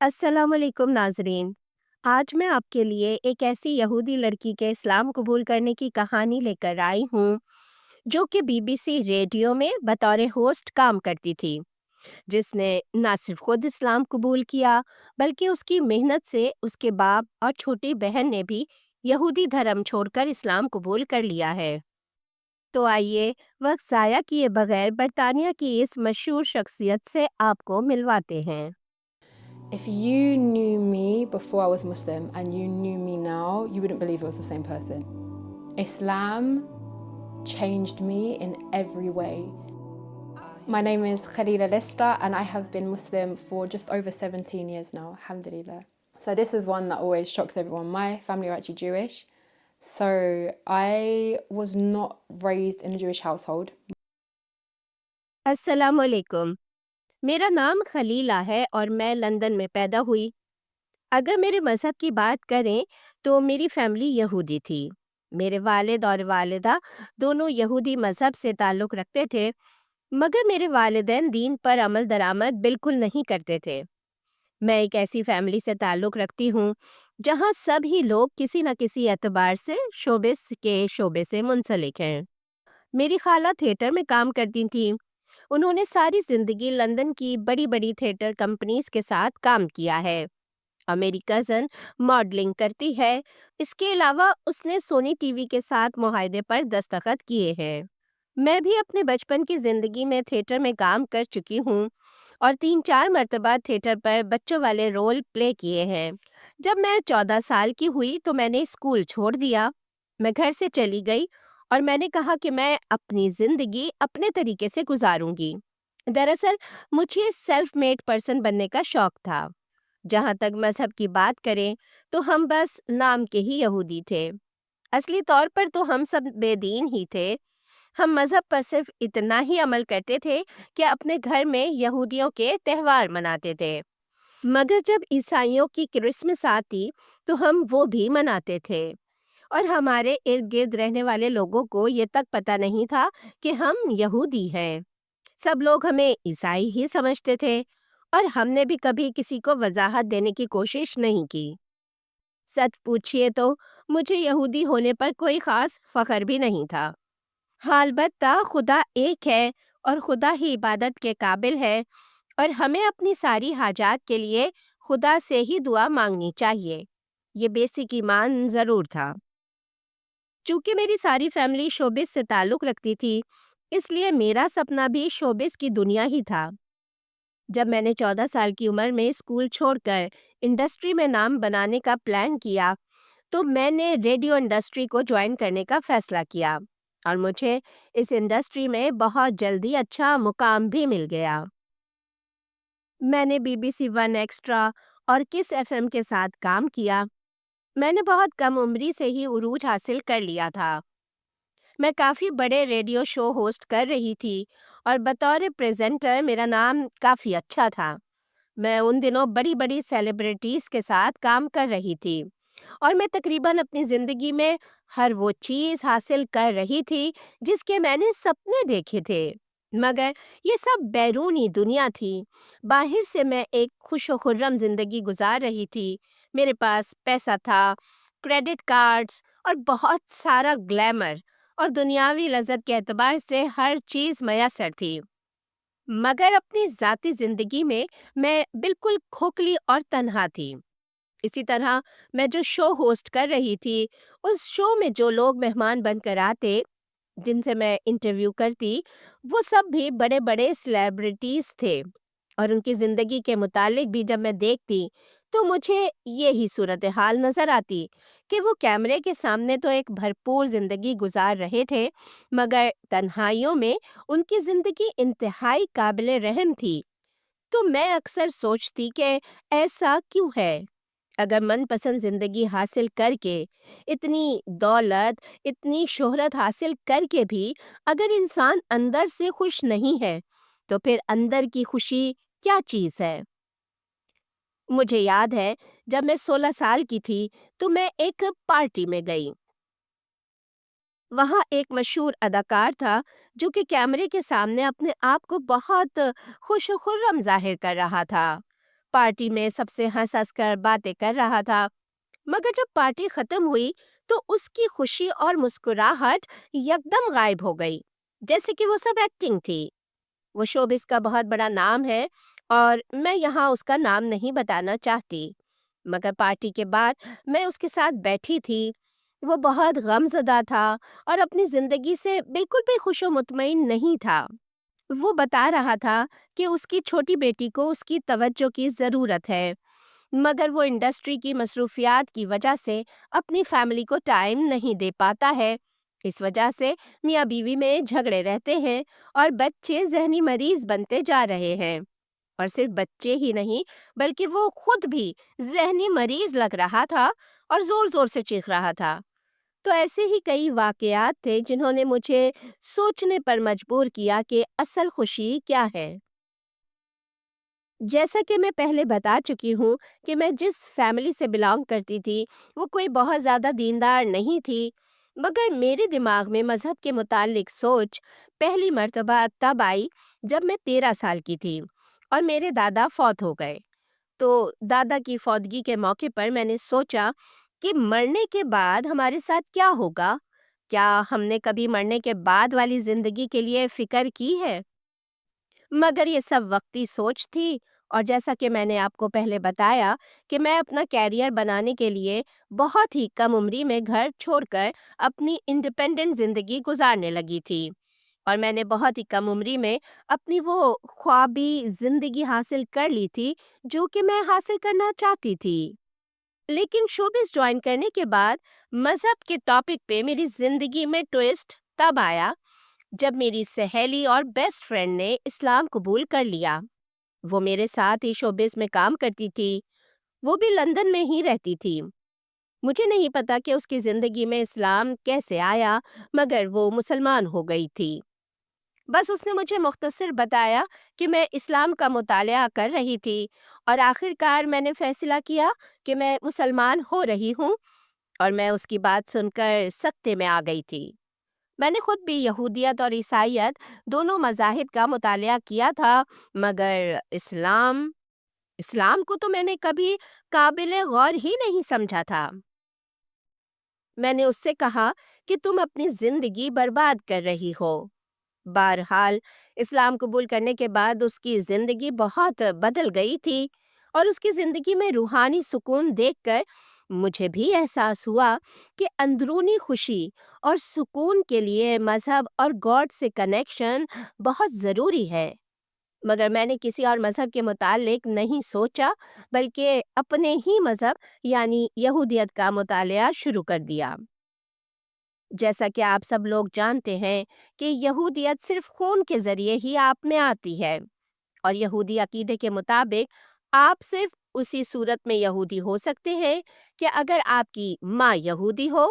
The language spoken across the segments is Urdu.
السلام علیکم ناظرین۔ آج میں آپ کے لیے ایک ایسی یہودی لڑکی کے اسلام قبول کرنے کی کہانی لے کر آئی ہوں جو کہ بی بی سی ریڈیو میں بطور ہوسٹ کام کرتی تھی، جس نے نہ صرف خود اسلام قبول کیا بلکہ اس کی محنت سے اس کے باپ اور چھوٹی بہن نے بھی یہودی دھرم چھوڑ کر اسلام قبول کر لیا ہے۔ تو آئیے وقت ضائع کیے بغیر برطانیہ کی اس مشہور شخصیت سے آپ کو ملواتے ہیں۔ If you knew me before I was Muslim and you knew me now, you wouldn't believe it was the same person. Islam changed me in every way. My name is Khalila Lister and I have been Muslim for just over 17 years now, alhamdulillah. So this is one that always shocks everyone. My family are actually Jewish. So I was not raised in a Jewish household. السلام علیکم، میرا نام خلیلہ ہے اور میں لندن میں پیدا ہوئی۔ اگر میرے مذہب کی بات کریں تو میری فیملی یہودی تھی۔ میرے والد اور والدہ دونوں یہودی مذہب سے تعلق رکھتے تھے، مگر میرے والدین دین پر عمل درآمد بالکل نہیں کرتے تھے۔ میں ایک ایسی فیملی سے تعلق رکھتی ہوں جہاں سب ہی لوگ کسی نہ کسی اعتبار سے شعبے سے منسلک ہیں۔ میری خالہ تھیٹر میں کام کرتی تھیں۔ انہوں نے ساری زندگی لندن کی بڑی بڑی تھیٹر کمپنیز کے ساتھ کام کیا ہے، اور میری کزن ماڈلنگ کرتی ہے۔ اس کے علاوہ اس نے سونی ٹی وی کے ساتھ معاہدے پر دستخط کیے ہیں۔ میں بھی اپنے بچپن کی زندگی میں تھیٹر میں کام کر چکی ہوں اور 3-4 مرتبہ تھیٹر پر بچوں والے رول پلے کیے ہیں۔ جب میں 14 سال کی ہوئی تو میں نے اسکول چھوڑ دیا۔ میں گھر سے چلی گئی اور میں نے کہا کہ میں اپنی زندگی اپنے طریقے سے گزاروں گی۔ دراصل مجھے سیلف میڈ پرسن بننے کا شوق تھا۔ جہاں تک مذہب کی بات کریں تو ہم بس نام کے ہی یہودی تھے۔ اصلی طور پر تو ہم سب بے دین ہی تھے۔ ہم مذہب پر صرف اتنا ہی عمل کرتے تھے کہ اپنے گھر میں یہودیوں کے تہوار مناتے تھے، مگر جب عیسائیوں کی کرسمس آتی تو ہم وہ بھی مناتے تھے، اور ہمارے ارد گرد رہنے والے لوگوں کو یہ تک پتہ نہیں تھا کہ ہم یہودی ہیں۔ سب لوگ ہمیں عیسائی ہی سمجھتے تھے، اور ہم نے بھی کبھی کسی کو وضاحت دینے کی کوشش نہیں کی۔ سچ پوچھئے تو مجھے یہودی ہونے پر کوئی خاص فخر بھی نہیں تھا۔ ہاں، البتہ خدا ایک ہے اور خدا ہی عبادت کے قابل ہے، اور ہمیں اپنی ساری حاجات کے لیے خدا سے ہی دعا مانگنی چاہیے۔ یہ بیسک ایمان ضرور تھا۔ چونکہ میری ساری فیملی شوبز سے تعلق رکھتی تھی، اس لیے میرا سپنا بھی شوبز کی دنیا ہی تھا۔ جب میں نے 14 سال کی عمر میں اسکول چھوڑ کر انڈسٹری میں نام بنانے کا پلان کیا تو میں نے ریڈیو انڈسٹری کو جوائن کرنے کا فیصلہ کیا، اور مجھے اس انڈسٹری میں بہت جلدی اچھا مقام بھی مل گیا۔ میں نے B B C one extra اور کس ایف ایم کے ساتھ کام کیا۔ میں نے بہت کم عمری سے ہی عروج حاصل کر لیا تھا۔ میں کافی بڑے ریڈیو شو ہوسٹ کر رہی تھی اور بطور پریزنٹر میرا نام کافی اچھا تھا۔ میں ان دنوں بڑی بڑی سیلیبریٹیز کے ساتھ کام کر رہی تھی، اور میں تقریباً اپنی زندگی میں ہر وہ چیز حاصل کر رہی تھی جس کے میں نے سپنے دیکھے تھے، مگر یہ سب بیرونی دنیا تھی۔ باہر سے میں ایک خوش و خرم زندگی گزار رہی تھی۔ میرے پاس پیسہ تھا، کریڈٹ کارڈز اور بہت سارا گلیمر، اور دنیاوی لذت کے اعتبار سے ہر چیز میسر تھی، مگر اپنی ذاتی زندگی میں بالکل کھوکھلی اور تنہا تھی۔ اسی طرح میں جو شو ہوسٹ کر رہی تھی، اس شو میں جو لوگ مہمان بن کر آتے، جن سے میں انٹرویو کرتی، وہ سب بھی بڑے بڑے سیلیبریٹیز تھے، اور ان کی زندگی کے متعلق بھی جب میں دیکھتی تو مجھے یہی صورتحال نظر آتی کہ وہ کیمرے کے سامنے تو ایک بھرپور زندگی گزار رہے تھے، مگر تنہائیوں میں ان کی زندگی انتہائی قابل رحم تھی۔ تو میں اکثر سوچتی کہ ایسا کیوں ہے؟ اگر من پسند زندگی حاصل کر کے، اتنی دولت، اتنی شہرت حاصل کر کے بھی اگر انسان اندر سے خوش نہیں ہے تو پھر اندر کی خوشی کیا چیز ہے؟ مجھے یاد ہے جب میں 16 سال کی تھی تو میں ایک پارٹی میں گئی۔ وہاں ایک مشہور اداکار تھا جو کہ کیمرے کے سامنے اپنے آپ کو بہت خوش و خرم ظاہر کر رہا تھا۔ پارٹی میں سب سے ہنس ہنس کر باتیں کر رہا تھا، مگر جب پارٹی ختم ہوئی تو اس کی خوشی اور مسکراہٹ یکدم غائب ہو گئی، جیسے کہ وہ سب ایکٹنگ تھی۔ وہ شوبز کا بہت بڑا نام ہے اور میں یہاں اس کا نام نہیں بتانا چاہتی، مگر پارٹی کے بعد میں اس کے ساتھ بیٹھی تھی۔ وہ بہت غم زدہ تھا اور اپنی زندگی سے بالکل بھی خوش و مطمئن نہیں تھا۔ وہ بتا رہا تھا کہ اس کی چھوٹی بیٹی کو اس کی توجہ کی ضرورت ہے، مگر وہ انڈسٹری کی مصروفیات کی وجہ سے اپنی فیملی کو ٹائم نہیں دے پاتا ہے۔ اس وجہ سے میاں بیوی میں جھگڑے رہتے ہیں اور بچے ذہنی مریض بنتے جا رہے ہیں، اور صرف بچے ہی نہیں بلکہ وہ خود بھی ذہنی مریض لگ رہا تھا اور زور زور سے چیخ رہا تھا۔ تو ایسے ہی کئی واقعات تھے جنہوں نے مجھے سوچنے پر مجبور کیا کہ اصل خوشی کیا ہے۔ جیسا کہ میں پہلے بتا چکی ہوں کہ میں جس فیملی سے بلانگ کرتی تھی وہ کوئی بہت زیادہ دیندار نہیں تھی، مگر میرے دماغ میں مذہب کے متعلق سوچ پہلی مرتبہ تب آئی جب میں 13 سال کی تھی اور میرے دادا فوت ہو گئے۔ تو دادا کی فوتگی کے موقع پر میں نے سوچا کہ مرنے کے بعد ہمارے ساتھ کیا ہوگا؟ کیا ہم نے کبھی مرنے کے بعد والی زندگی کے لیے فکر کی ہے؟ مگر یہ سب وقتی سوچ تھی، اور جیسا کہ میں نے آپ کو پہلے بتایا کہ میں اپنا کیریئر بنانے کے لیے بہت ہی کم عمری میں گھر چھوڑ کر اپنی انڈیپینڈنٹ زندگی گزارنے لگی تھی، اور میں نے بہت ہی کم عمری میں اپنی وہ خوابی زندگی حاصل کر لی تھی جو کہ میں حاصل کرنا چاہتی تھی۔ لیکن شوبز جوائن کرنے کے بعد مذہب کے ٹاپک پہ میری زندگی میں ٹویسٹ تب آیا جب میری سہیلی اور بیسٹ فرینڈ نے اسلام قبول کر لیا۔ وہ میرے ساتھ ہی شوبز میں کام کرتی تھی، وہ بھی لندن میں ہی رہتی تھی۔ مجھے نہیں پتا کہ اس کی زندگی میں اسلام کیسے آیا، مگر وہ مسلمان ہو گئی تھی۔ بس اس نے مجھے مختصر بتایا کہ میں اسلام کا مطالعہ کر رہی تھی، اور آخر کار میں نے فیصلہ کیا کہ میں مسلمان ہو رہی ہوں، اور میں اس کی بات سن کر سکتے میں آ گئی تھی۔ میں نے خود بھی یہودیت اور عیسائیت دونوں مذاہب کا مطالعہ کیا تھا، مگر اسلام کو تو میں نے کبھی قابل غور ہی نہیں سمجھا تھا۔ میں نے اس سے کہا کہ تم اپنی زندگی برباد کر رہی ہو۔ بہرحال اسلام قبول کرنے کے بعد اس کی زندگی بہت بدل گئی تھی، اور اس کی زندگی میں روحانی سکون دیکھ کر مجھے بھی احساس ہوا کہ اندرونی خوشی اور سکون کے لیے مذہب اور گاڈ سے کنیکشن بہت ضروری ہے۔ مگر میں نے کسی اور مذہب کے متعلق نہیں سوچا، بلکہ اپنے ہی مذہب یعنی یہودیت کا مطالعہ شروع کر دیا۔ جیسا کہ آپ سب لوگ جانتے ہیں کہ یہودیت صرف خون کے ذریعے ہی آپ میں آتی ہے، اور یہودی عقیدے کے مطابق آپ صرف اسی صورت میں یہودی ہو سکتے ہیں کہ اگر آپ کی ماں یہودی ہو،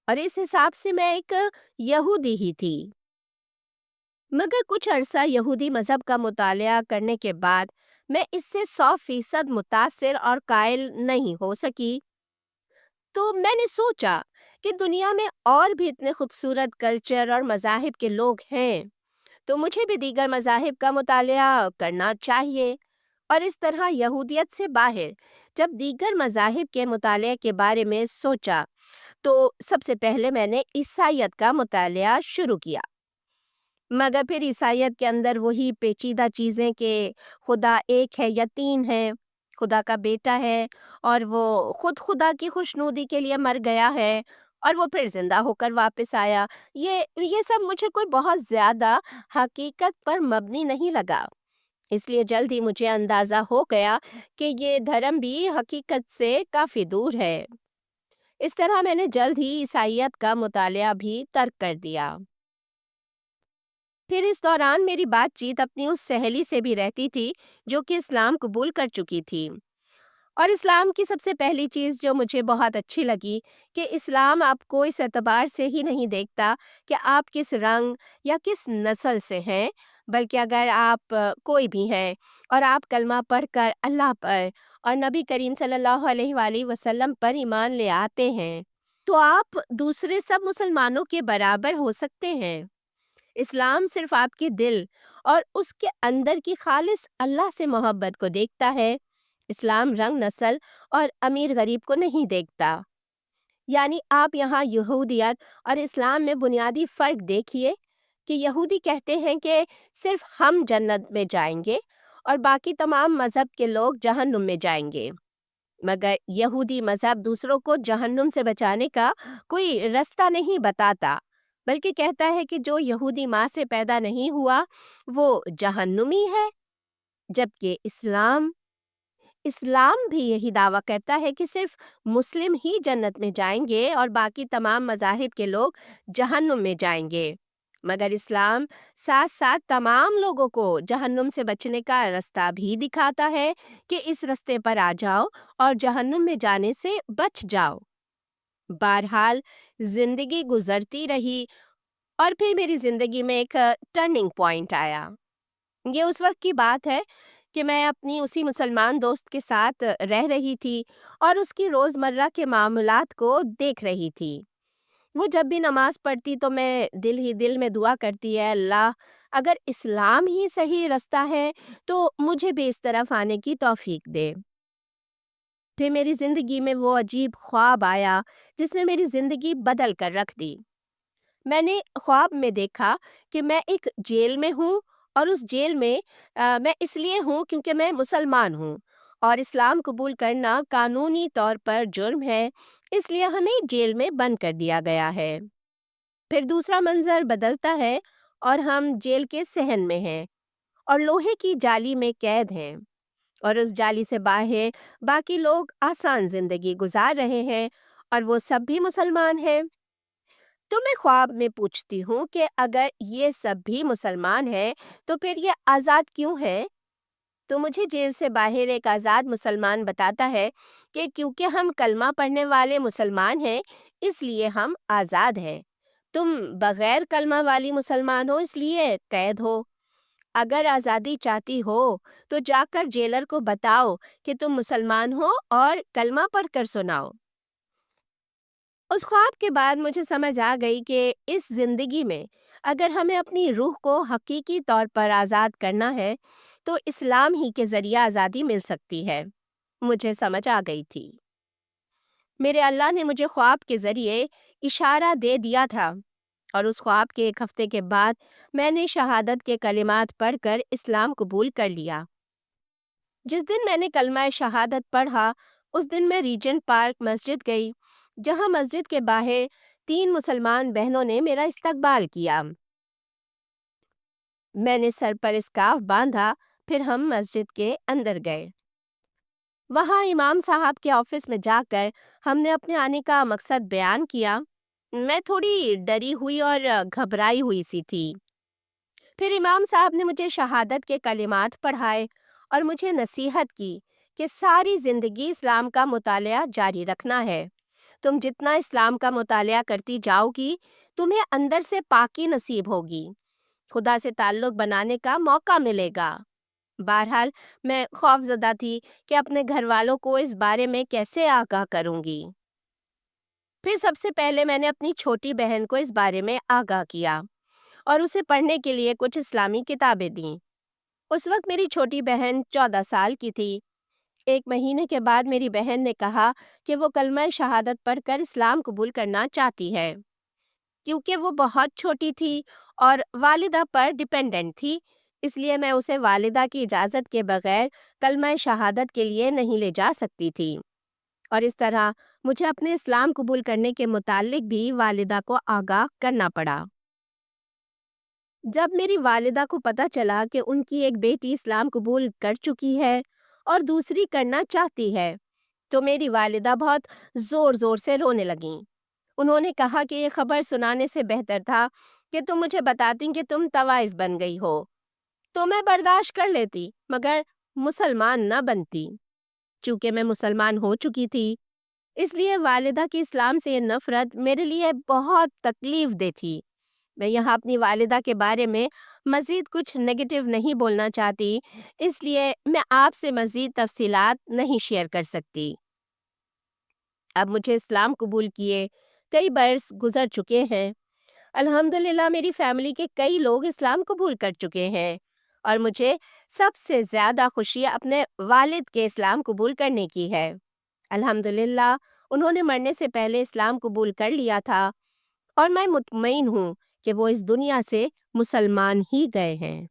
اور اس حساب سے میں ایک یہودی ہی تھی۔ مگر کچھ عرصہ یہودی مذہب کا مطالعہ کرنے کے بعد میں اس سے 100% متاثر اور قائل نہیں ہو سکی۔ تو میں نے سوچا کہ دنیا میں اور بھی اتنے خوبصورت کلچر اور مذاہب کے لوگ ہیں، تو مجھے بھی دیگر مذاہب کا مطالعہ کرنا چاہیے۔ اور اس طرح یہودیت سے باہر جب دیگر مذاہب کے مطالعے کے بارے میں سوچا تو سب سے پہلے میں نے عیسائیت کا مطالعہ شروع کیا۔ مگر پھر عیسائیت کے اندر وہی پیچیدہ چیزیں کہ خدا ایک ہے یا تین ہے، خدا کا بیٹا ہے، اور وہ خود خدا کی خوشنودی کے لیے مر گیا ہے، اور وہ پھر زندہ ہو کر واپس آیا، یہ سب مجھے کوئی بہت زیادہ حقیقت پر مبنی نہیں لگا۔ اس لیے جلد ہی مجھے اندازہ ہو گیا کہ یہ دھرم بھی حقیقت سے کافی دور ہے۔ اس طرح میں نے جلد ہی عیسائیت کا مطالعہ بھی ترک کر دیا۔ پھر اس دوران میری بات چیت اپنی اس سہیلی سے بھی رہتی تھی جو کہ اسلام قبول کر چکی تھی، اور اسلام کی سب سے پہلی چیز جو مجھے بہت اچھی لگی کہ اسلام آپ کو اس اعتبار سے ہی نہیں دیکھتا کہ آپ کس رنگ یا کس نسل سے ہیں، بلکہ اگر آپ کوئی بھی ہیں اور آپ کلمہ پڑھ کر اللہ پر اور نبی کریم صلی اللہ علیہ وآلہ وسلم پر ایمان لے آتے ہیں تو آپ دوسرے سب مسلمانوں کے برابر ہو سکتے ہیں۔ اسلام صرف آپ کے دل اور اس کے اندر کی خالص اللہ سے محبت کو دیکھتا ہے۔ اسلام رنگ، نسل اور امیر غریب کو نہیں دیکھتا۔ یعنی آپ یہاں یہودیت اور اسلام میں بنیادی فرق دیکھیے کہ یہودی کہتے ہیں کہ صرف ہم جنت میں جائیں گے اور باقی تمام مذہب کے لوگ جہنم میں جائیں گے، مگر یہودی مذہب دوسروں کو جہنم سے بچانے کا کوئی رستہ نہیں بتاتا، بلکہ کہتا ہے کہ جو یہودی ماں سے پیدا نہیں ہوا وہ جہنمی ہے، جبکہ اسلام بھی یہی دعویٰ کرتا ہے کہ صرف مسلم ہی جنت میں جائیں گے اور باقی تمام مذاہب کے لوگ جہنم میں جائیں گے، مگر اسلام ساتھ ساتھ تمام لوگوں کو جہنم سے بچنے کا راستہ بھی دکھاتا ہے کہ اس راستے پر آ جاؤ اور جہنم میں جانے سے بچ جاؤ۔ بہرحال زندگی گزرتی رہی اور پھر میری زندگی میں ایک ٹرننگ پوائنٹ آیا۔ یہ اس وقت کی بات ہے کہ میں اپنی اسی مسلمان دوست کے ساتھ رہ رہی تھی اور اس کی روزمرہ کے معاملات کو دیکھ رہی تھی۔ وہ جب بھی نماز پڑھتی تو میں دل ہی دل میں دعا کرتی ہے، اللہ اگر اسلام ہی صحیح راستہ ہے تو مجھے بھی اس طرف آنے کی توفیق دے۔ پھر میری زندگی میں وہ عجیب خواب آیا جس نے میری زندگی بدل کر رکھ دی۔ میں نے خواب میں دیکھا کہ میں ایک جیل میں ہوں اور اس جیل میں میں اس لیے ہوں کیونکہ میں مسلمان ہوں اور اسلام قبول کرنا قانونی طور پر جرم ہے، اس لیے ہمیں جیل میں بند کر دیا گیا ہے۔ پھر دوسرا منظر بدلتا ہے اور ہم جیل کے صحن میں ہیں اور لوہے کی جالی میں قید ہیں، اور اس جالی سے باہر باقی لوگ آسان زندگی گزار رہے ہیں اور وہ سب بھی مسلمان ہیں۔ تو میں خواب میں پوچھتی ہوں کہ اگر یہ سب بھی مسلمان ہیں تو پھر یہ آزاد کیوں ہے؟ تو مجھے جیل سے باہر ایک آزاد مسلمان بتاتا ہے کہ کیونکہ ہم کلمہ پڑھنے والے مسلمان ہیں اس لیے ہم آزاد ہیں، تم بغیر کلمہ والی مسلمان ہو اس لیے قید ہو۔ اگر آزادی چاہتی ہو تو جا کر جیلر کو بتاؤ کہ تم مسلمان ہو اور کلمہ پڑھ کر سناؤ۔ اس خواب کے بعد مجھے سمجھ آ گئی کہ اس زندگی میں اگر ہمیں اپنی روح کو حقیقی طور پر آزاد کرنا ہے تو اسلام ہی کے ذریعے آزادی مل سکتی ہے۔ مجھے سمجھ آ گئی تھی۔ میرے اللہ نے مجھے خواب کے ذریعے اشارہ دے دیا تھا، اور اس خواب کے ایک ہفتے کے بعد میں نے شہادت کے کلمات پڑھ کر اسلام قبول کر لیا۔ جس دن میں نے کلمہ شہادت پڑھا اس دن میں ریجنٹ پارک مسجد گئی، جہاں مسجد کے باہر 3 مسلمان بہنوں نے میرا استقبال کیا۔ میں نے سر پر اسکارف باندھا، پھر ہم مسجد کے اندر گئے۔ وہاں امام صاحب کے آفس میں جا کر ہم نے اپنے آنے کا مقصد بیان کیا۔ میں تھوڑی ڈری ہوئی اور گھبرائی ہوئی سی تھی۔ پھر امام صاحب نے مجھے شہادت کے کلمات پڑھائے اور مجھے نصیحت کی کہ ساری زندگی اسلام کا مطالعہ جاری رکھنا ہے۔ تم جتنا اسلام کا مطالعہ کرتی جاؤ گی تمہیں اندر سے پاکی نصیب ہوگی، خدا سے تعلق بنانے کا موقع ملے گا۔ بہرحال میں خوفزدہ تھی کہ اپنے گھر والوں کو اس بارے میں کیسے آگاہ کروں گی۔ پھر سب سے پہلے میں نے اپنی چھوٹی بہن کو اس بارے میں آگاہ کیا اور اسے پڑھنے کے لیے کچھ اسلامی کتابیں دیں۔ اس وقت میری چھوٹی بہن 14 سال کی تھی۔ 1 مہینے کے بعد میری بہن نے کہا کہ وہ کلمہ شہادت پڑھ کر اسلام قبول کرنا چاہتی ہے۔ کیونکہ وہ بہت چھوٹی تھی اور والدہ پر ڈیپینڈنٹ تھی، اس لیے میں اسے والدہ کی اجازت کے بغیر کلمہ شہادت کے لیے نہیں لے جا سکتی تھی، اور اس طرح مجھے اپنے اسلام قبول کرنے کے متعلق بھی والدہ کو آگاہ کرنا پڑا۔ جب میری والدہ کو پتہ چلا کہ ان کی ایک بیٹی اسلام قبول کر چکی ہے اور دوسری کرنا چاہتی ہے تو میری والدہ بہت زور زور سے رونے لگیں۔ انہوں نے کہا کہ یہ خبر سنانے سے بہتر تھا کہ تم مجھے بتاتی کہ تم طوائف بن گئی ہو تو میں برداشت کر لیتی، مگر مسلمان نہ بنتی۔ چونکہ میں مسلمان ہو چکی تھی اس لیے والدہ کی اسلام سے یہ نفرت میرے لیے بہت تکلیف دہ تھی۔ میں یہاں اپنی والدہ کے بارے میں مزید کچھ نگیٹو نہیں بولنا چاہتی، اس لیے میں آپ سے مزید تفصیلات نہیں شیئر کر سکتی۔ اب مجھے اسلام قبول کیے کئی برس گزر چکے ہیں۔ الحمدللہ میری فیملی کے کئی لوگ اسلام قبول کر چکے ہیں اور مجھے سب سے زیادہ خوشی اپنے والد کے اسلام قبول کرنے کی ہے۔ الحمدللہ انہوں نے مرنے سے پہلے اسلام قبول کر لیا تھا اور میں مطمئن ہوں کہ وہ اس دنیا سے مسلمان ہی گئے ہیں۔